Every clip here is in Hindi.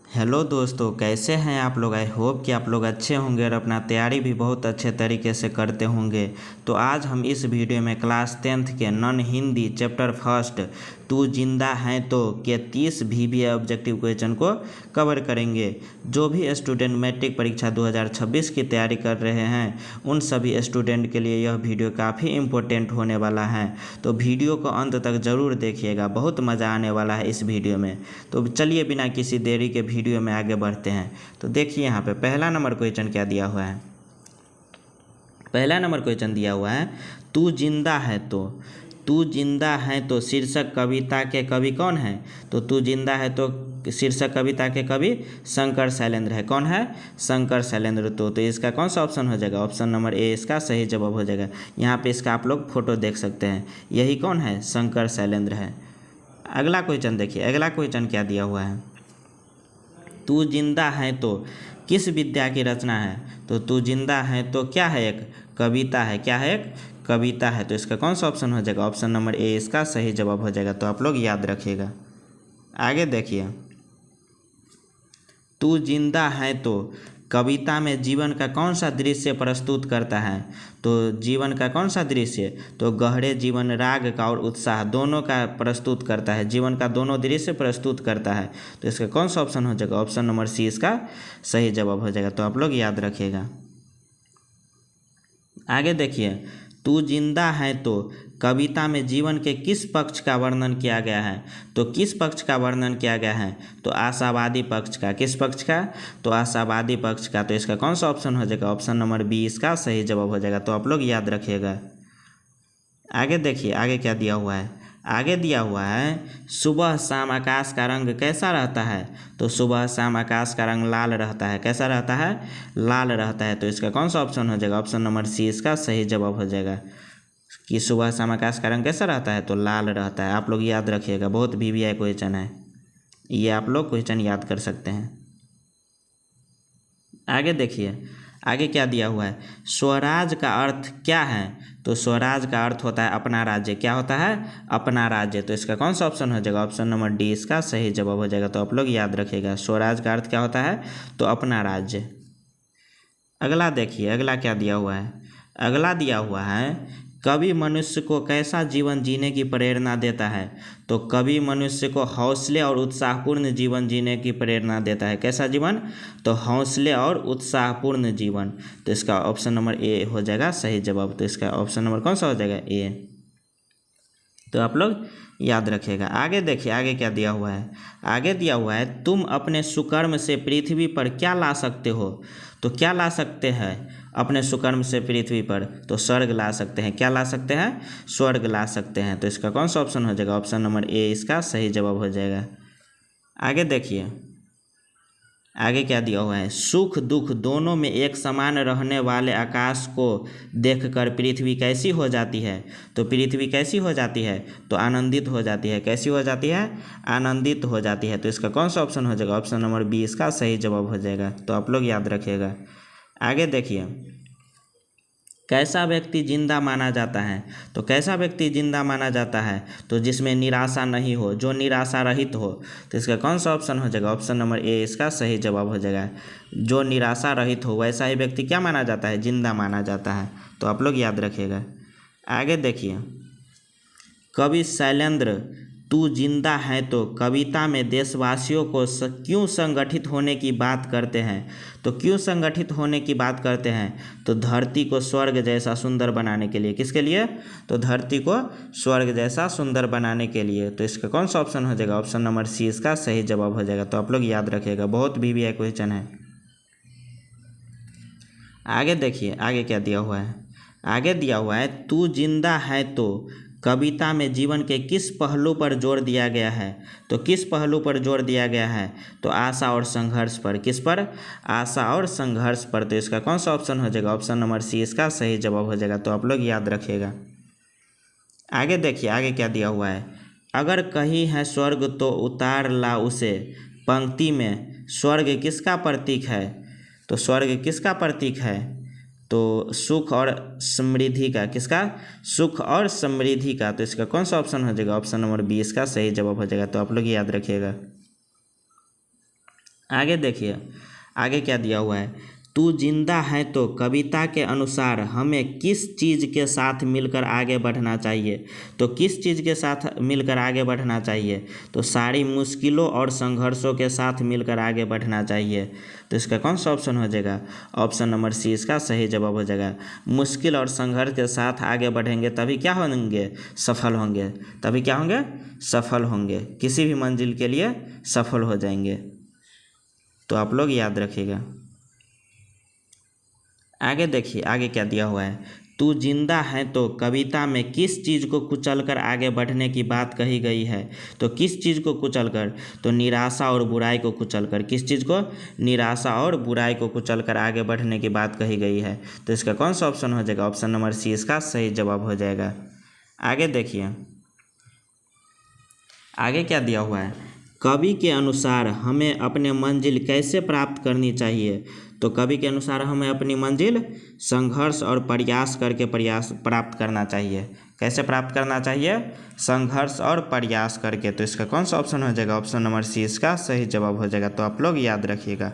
हेलो दोस्तों, कैसे हैं आप लोग। आई होप कि आप लोग अच्छे होंगे और अपना तैयारी भी बहुत अच्छे तरीके से करते होंगे। तो आज हम इस वीडियो में क्लास 10th के नॉन हिंदी चैप्टर फर्स्ट तू जिंदा है तो के 30 VBA ऑब्जेक्टिव क्वेश्चन को कवर करेंगे। जो भी स्टूडेंट मैट्रिक परीक्षा 2026 की तैयारी कर रहे हैं उन सभी स्टूडेंट के लिए यह वीडियो काफ़ी इम्पोर्टेंट होने वाला है। तो वीडियो को अंत तक ज़रूर देखिएगा, बहुत मज़ा आने वाला है इस वीडियो में। तो चलिए बिना किसी देरी के वीडियो में आगे बढ़ते हैं। तो देखिए यहाँ पे पहला नंबर क्वेश्चन क्या दिया हुआ है। पहला नंबर क्वेश्चन दिया हुआ है तू जिंदा है तो। तू जिंदा है तो शीर्षक कविता के कवि कौन है। तो तू जिंदा है तो शीर्षक कविता के कवि शंकर शैलेंद्र है। कौन है? शंकर शैलेंद्र। तो इसका कौन सा ऑप्शन हो जाएगा? ऑप्शन नंबर ए इसका सही जवाब हो जाएगा। यहाँ पे इसका आप लोग फोटो देख सकते हैं, यही कौन है? शंकर शैलेंद्र है। अगला क्वेश्चन देखिए, अगला क्वेश्चन क्या दिया हुआ है। तू जिंदा है तो किस विद्या की रचना है। तो तू जिंदा है तो क्या है? एक कविता है। क्या है? एक कविता है। तो इसका कौन सा ऑप्शन हो जाएगा? ऑप्शन नंबर ए इसका सही जवाब हो जाएगा। तो आप लोग याद रखिएगा। आगे देखिए, तू जिंदा है तो कविता में जीवन का कौन सा दृश्य प्रस्तुत करता है। तो जीवन का कौन सा दृश्य? तो गहरे जीवन, राग का और उत्साह दोनों का प्रस्तुत करता है। जीवन का दोनों दृश्य प्रस्तुत करता है। तो इसका कौन सा ऑप्शन हो जाएगा? ऑप्शन नंबर सी इसका सही जवाब हो जाएगा। तो आप लोग याद रखिएगा। आगे देखिए, तू जिंदा है तो कविता में जीवन के किस पक्ष का वर्णन किया गया है। तो किस पक्ष का वर्णन किया गया है? तो आशावादी पक्ष का। किस पक्ष का? तो आशावादी पक्ष का। तो इसका कौन सा ऑप्शन हो जाएगा? ऑप्शन नंबर बी इसका सही जवाब हो जाएगा। तो आप लोग याद रखिएगा। आगे देखिए, आगे क्या दिया हुआ है। आगे दिया हुआ है सुबह शाम आकाश का रंग कैसा रहता है। तो सुबह शाम आकाश का रंग लाल रहता है। कैसा रहता है? लाल रहता है। तो इसका कौन सा ऑप्शन हो जाएगा? ऑप्शन नंबर सी इसका सही जवाब हो जाएगा कि सुबह शाम आकाश का रंग कैसा रहता है? तो लाल रहता है। आप लोग याद रखिएगा, बहुत VBA क्वेश्चन है, ये आप लोग क्वेश्चन याद कर सकते हैं। आगे देखिए, आगे क्या दिया हुआ है। स्वराज का अर्थ क्या है। तो स्वराज का अर्थ होता है अपना राज्य। क्या होता है? अपना राज्य। तो इसका कौन सा ऑप्शन हो जाएगा? ऑप्शन नंबर डी इसका सही जवाब हो जाएगा। तो आप लोग याद रखिएगा, स्वराज का अर्थ क्या होता है? तो अपना राज्य। अगला देखिए, अगला क्या दिया हुआ है। अगला दिया हुआ है कवि मनुष्य को कैसा जीवन जीने की प्रेरणा देता है। तो कवि मनुष्य को हौसले और उत्साहपूर्ण जीवन जीने की प्रेरणा देता है। कैसा जीवन? तो हौसले और उत्साहपूर्ण जीवन। तो इसका ऑप्शन नंबर ए हो जाएगा सही जवाब। तो इसका ऑप्शन नंबर कौन सा हो जाएगा? ए। तो आप लोग याद रखिएगा। आगे देखिए, आगे क्या दिया हुआ है। आगे दिया हुआ है तुम अपने सुकर्म से पृथ्वी पर क्या ला सकते हो। तो क्या ला सकते हैं अपने सुकर्म से पृथ्वी पर? तो स्वर्ग ला सकते हैं। क्या ला सकते हैं? स्वर्ग ला सकते हैं। तो इसका कौन सा ऑप्शन हो जाएगा? ऑप्शन नंबर ए इसका सही जवाब हो जाएगा। आगे देखिए, आगे क्या दिया हुआ है। सुख दुख दोनों में एक समान रहने वाले आकाश को देखकर पृथ्वी कैसी हो जाती है। तो पृथ्वी कैसी हो जाती है? तो आनंदित हो जाती है। कैसी हो जाती है? आनंदित हो जाती है। तो इसका कौन सा ऑप्शन हो जाएगा? ऑप्शन नंबर बी इसका सही जवाब हो जाएगा। तो आप लोग याद रखिएगा। आगे देखिए, कैसा व्यक्ति जिंदा माना जाता है। तो कैसा व्यक्ति जिंदा माना जाता है? तो जिसमें निराशा नहीं हो, जो निराशा रहित हो। तो इसका कौन सा ऑप्शन हो जाएगा? ऑप्शन नंबर ए इसका सही जवाब हो जाएगा। जो निराशा रहित हो वैसा ही व्यक्ति क्या माना जाता है? जिंदा माना जाता है। तो आप लोग याद रखिएगा। आगे देखिए, कवि शैलेंद्र तू जिंदा है तो कविता में देशवासियों को क्यों संगठित होने की बात करते हैं। तो क्यों संगठित होने की बात करते हैं? तो धरती को स्वर्ग जैसा सुंदर बनाने के लिए। किसके लिए? तो धरती को स्वर्ग जैसा सुंदर बनाने के लिए। तो इसका कौन सा ऑप्शन हो जाएगा? ऑप्शन नंबर सी इसका सही जवाब हो जाएगा। तो आप लोग याद रखिएगा, बहुत VBA क्वेश्चन है। आगे देखिए, आगे क्या दिया हुआ है। आगे दिया हुआ है तू जिंदा है तो कविता में जीवन के किस पहलू पर जोर दिया गया है। तो किस पहलू पर जोर दिया गया है? तो आशा और संघर्ष पर। किस पर? आशा और संघर्ष पर। तो इसका कौन सा ऑप्शन हो जाएगा? ऑप्शन नंबर सी इसका सही जवाब हो जाएगा। तो आप लोग याद रखिएगा। आगे देखिए, आगे क्या दिया हुआ है। अगर कहीं है स्वर्ग तो उतार ला उसे। पंक्ति में स्वर्ग किसका प्रतीक है? तो स्वर्ग किसका प्रतीक है? तो सुख और समृद्धि का। किसका? सुख और समृद्धि का। तो इसका कौन सा ऑप्शन हो जाएगा? ऑप्शन नंबर बी इसका सही जवाब हो जाएगा। तो आप लोग याद रखिएगा। आगे देखिए, आगे क्या दिया हुआ है, तू जिंदा है तो कविता के अनुसार हमें किस चीज़ के साथ मिलकर आगे बढ़ना चाहिए। तो किस चीज़ के साथ मिलकर आगे बढ़ना चाहिए, तो सारी मुश्किलों और संघर्षों के साथ मिलकर आगे बढ़ना चाहिए। तो इसका कौन सा ऑप्शन हो जाएगा, ऑप्शन नंबर सी इसका सही जवाब हो जाएगा। मुश्किल और संघर्ष के साथ आगे बढ़ेंगे तभी क्या होंगे, सफल होंगे। तभी क्या होंगे, सफल होंगे, किसी भी मंजिल के लिए सफल हो जाएंगे। तो आप लोग याद रखिएगा। आगे देखिए, आगे क्या दिया हुआ है, तू जिंदा है तो कविता में किस चीज़ को कुचलकर आगे बढ़ने की बात कही गई है। तो किस चीज़ को कुचलकर, तो निराशा और बुराई को कुचलकर, किस चीज़ को, निराशा और बुराई को कुचलकर आगे बढ़ने की बात कही गई है। तो इसका कौन सा ऑप्शन हो जाएगा, ऑप्शन नंबर सी इसका सही जवाब हो जाएगा। आगे देखिए, आगे क्या दिया हुआ है, कवि के अनुसार हमें अपने मंजिल कैसे प्राप्त करनी चाहिए। तो कवि के अनुसार हमें अपनी मंजिल संघर्ष और प्रयास करके प्राप्त करना चाहिए। कैसे प्राप्त करना चाहिए, संघर्ष और प्रयास करके। तो इसका कौन सा ऑप्शन हो जाएगा, ऑप्शन नंबर सी इसका सही जवाब हो जाएगा। तो आप लोग याद रखिएगा।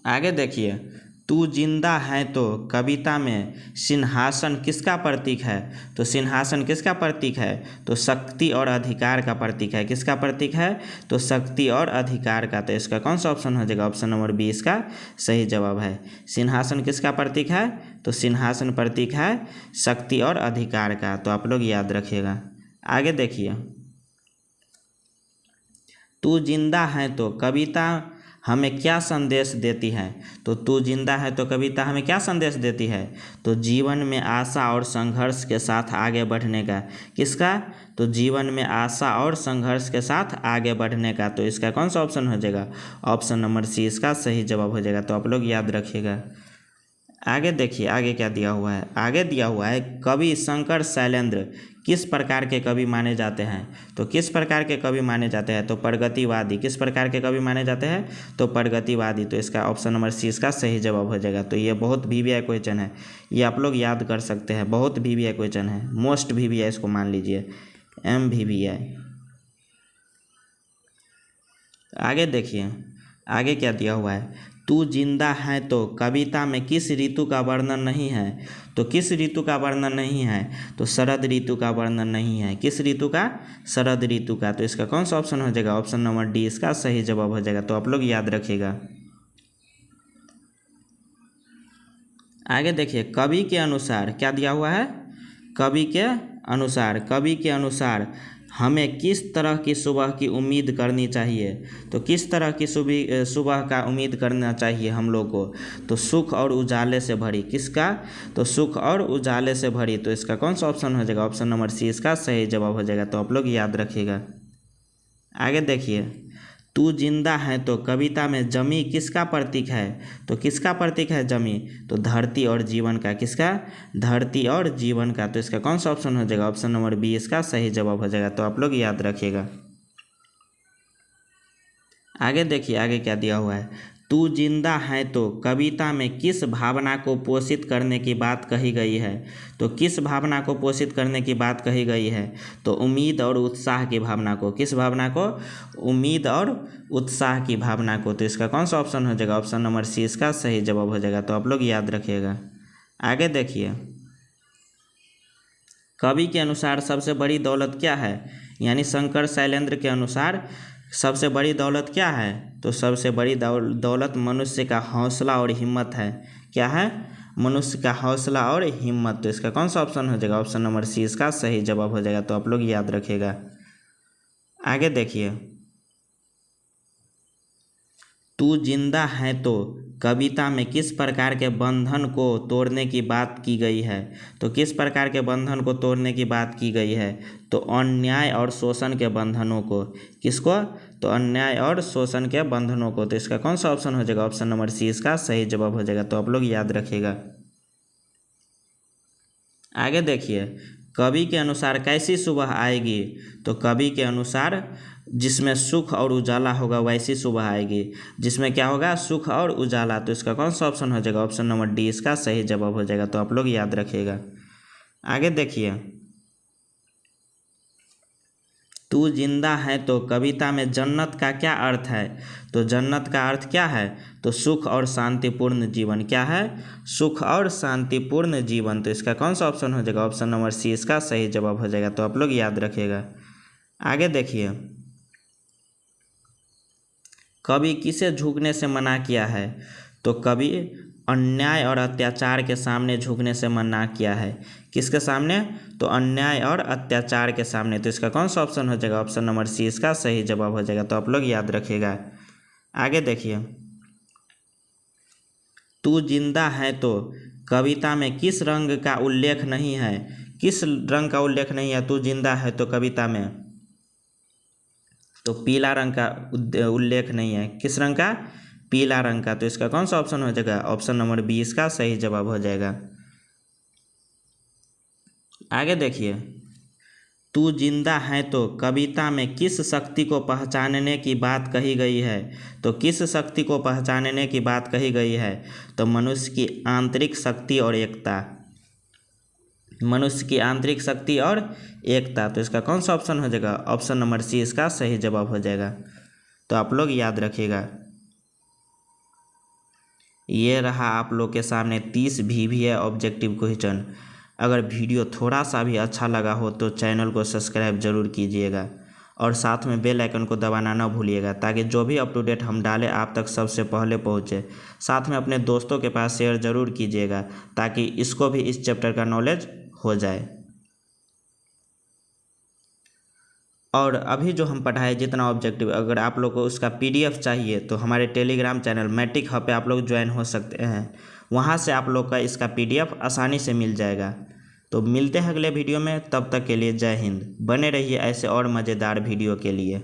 आगे देखिए, तू जिंदा है तो कविता में सिंहासन किसका प्रतीक है। तो सिंहासन किसका प्रतीक है, तो शक्ति और अधिकार का प्रतीक है। किसका प्रतीक है, तो शक्ति और अधिकार का। तो इसका कौन सा ऑप्शन हो जाएगा, ऑप्शन नंबर बी इसका सही जवाब है। सिंहासन किसका प्रतीक है, तो सिंहासन प्रतीक है शक्ति और अधिकार का। तो आप लोग याद रखिएगा। आगे देखिए, तू जिंदा है तो कविता हमें क्या संदेश देती है। तो तू जिंदा है तो कविता हमें क्या संदेश देती है, तो जीवन में आशा और संघर्ष के साथ आगे बढ़ने का। किसका, तो जीवन में आशा और संघर्ष के साथ आगे बढ़ने का। तो इसका कौन सा ऑप्शन हो जाएगा, ऑप्शन नंबर सी इसका सही जवाब हो जाएगा। तो आप लोग याद रखिएगा। आगे देखिए, आगे क्या दिया हुआ है, आगे दिया हुआ है कवि शंकर शैलेंद्र किस प्रकार के कवि माने जाते हैं। तो किस प्रकार के कवि माने जाते हैं, तो प्रगतिवादी। किस प्रकार के कवि माने जाते हैं, तो प्रगतिवादी। तो इसका ऑप्शन नंबर सी इसका सही जवाब हो जाएगा। तो ये बहुत VVI क्वेश्चन है, ये आप लोग याद कर सकते हैं। बहुत VVI क्वेश्चन है, मोस्ट VVI इसको मान लीजिए, MVVI। आगे देखिए, आगे क्या दिया हुआ है, तू जिंदा है तो कविता में किस ऋतु का वर्णन नहीं है। तो किस ऋतु का वर्णन नहीं है, तो शरद ऋतु का वर्णन नहीं है। किस ऋतु का, शरद ऋतु का। तो इसका कौन सा ऑप्शन हो जाएगा, ऑप्शन नंबर डी इसका सही जवाब हो जाएगा। तो आप लोग याद रखिएगा। आगे देखिए, कवि के अनुसार क्या दिया हुआ है, कवि के अनुसार, कवि के अनुसार हमें किस तरह की सुबह की उम्मीद करनी चाहिए। तो किस तरह की सुबह का उम्मीद करना चाहिए हम लोग को, तो सुख और उजाले से भरी। किसका, तो सुख और उजाले से भरी। तो इसका कौन सा ऑप्शन हो जाएगा, ऑप्शन नंबर सी इसका सही जवाब हो जाएगा। तो आप लोग याद रखिएगा। आगे देखिए, तू जिंदा है तो कविता में जमी किसका प्रतीक है। तो किसका प्रतीक है जमी, तो धरती और जीवन का। किसका, धरती और जीवन का। तो इसका कौन सा ऑप्शन हो जाएगा, ऑप्शन नंबर बी इसका सही जवाब हो जाएगा। तो आप लोग याद रखिएगा। आगे देखिए, आगे क्या दिया हुआ है, तू जिंदा है तो कविता में किस भावना को पोषित करने की बात कही गई है। तो किस भावना को पोषित करने की बात कही गई है, तो उम्मीद और उत्साह की भावना को। किस भावना को, उम्मीद और उत्साह की भावना को। तो इसका कौन सा ऑप्शन हो जाएगा, ऑप्शन नंबर सी इसका सही जवाब हो जाएगा। तो आप लोग याद रखिएगा। आगे देखिए, कवि के अनुसार सबसे बड़ी दौलत क्या है, यानी शंकर शैलेंद्र के अनुसार सबसे बड़ी दौलत क्या है। तो सबसे बड़ी दौलत मनुष्य का हौसला और हिम्मत है। क्या है, मनुष्य का हौसला और हिम्मत। तो इसका कौन सा ऑप्शन हो जाएगा, ऑप्शन नंबर सी इसका सही जवाब हो जाएगा। तो आप लोग याद रखिएगा। आगे देखिए, तू जिंदा है तो कविता में किस प्रकार के बंधन को तोड़ने की बात की गई है। तो किस प्रकार के बंधन को तोड़ने की बात की गई है, तो अन्याय और शोषण के बंधनों को। किसको, तो अन्याय और शोषण के बंधनों को। तो इसका कौन सा ऑप्शन हो जाएगा, ऑप्शन नंबर सी इसका सही जवाब हो जाएगा। तो आप लोग याद रखिएगा। आगे देखिए, कवि के अनुसार कैसी सुबह आएगी। तो कवि के अनुसार जिसमें सुख और उजाला होगा वैसी सुबह आएगी। जिसमें क्या होगा, सुख और उजाला। तो इसका कौन सा ऑप्शन हो जाएगा, ऑप्शन नंबर डी इसका सही जवाब हो जाएगा। तो आप लोग याद रखिएगा। आगे देखिए, तू जिंदा है तो कविता में जन्नत का क्या अर्थ है? तो जन्नत का अर्थ क्या है? तो सुख और शांतिपूर्ण जीवन। क्या है? सुख और शांतिपूर्ण जीवन। तो इसका कौन सा ऑप्शन हो जाएगा? ऑप्शन नंबर सी इसका सही जवाब हो जाएगा। तो आप लोग याद रखिएगा। आगे देखिए, कवि किसे झुकने से मना किया है? तो कवि अन्याय और अत्याचार के सामने झुकने से मना किया है। किसके सामने? तो अन्याय और अत्याचार के सामने। तो इसका कौन सा ऑप्शन हो जाएगा? ऑप्शन नंबर सी इसका सही जवाब हो जाएगा। तो आप लोग याद रखिएगा। आगे देखिए, तू जिंदा है तो कविता में किस रंग का उल्लेख नहीं है? किस रंग का उल्लेख नहीं है तू जिंदा है तो कविता में? तो पीला रंग का उल्लेख नहीं है। किस रंग का? पीला रंग का। तो इसका कौन सा ऑप्शन हो जाएगा? ऑप्शन नंबर बी इसका सही जवाब हो जाएगा। आगे देखिए, तू जिंदा है तो कविता में किस शक्ति को पहचानने की बात कही गई है? तो किस शक्ति को पहचानने की बात कही गई है? तो मनुष्य की आंतरिक शक्ति और एकता। मनुष्य की आंतरिक शक्ति और एकता। तो इसका कौन सा ऑप्शन हो जाएगा? ऑप्शन नंबर सी इसका सही जवाब हो जाएगा। तो आप लोग याद रखिएगा। ये रहा आप लोग के सामने 30 VVA ऑब्जेक्टिव क्वेश्चन। अगर वीडियो थोड़ा सा भी अच्छा लगा हो तो चैनल को सब्सक्राइब जरूर कीजिएगा और साथ में बेल आइकन को दबाना ना भूलिएगा, ताकि जो भी अप टू डेट हम डालें आप तक सबसे पहले पहुँचे। साथ में अपने दोस्तों के पास शेयर ज़रूर कीजिएगा, ताकि इसको भी इस चैप्टर का नॉलेज हो जाए। और अभी जो हम पढ़ाए जितना ऑब्जेक्टिव, अगर आप लोग को उसका PDF चाहिए तो हमारे टेलीग्राम चैनल मैट्रिक हब पे आप लोग ज्वाइन हो सकते हैं। वहाँ से आप लोग का इसका PDF आसानी से मिल जाएगा। तो मिलते हैं अगले वीडियो में, तब तक के लिए जय हिंद। बने रहिए ऐसे और मज़ेदार वीडियो के लिए।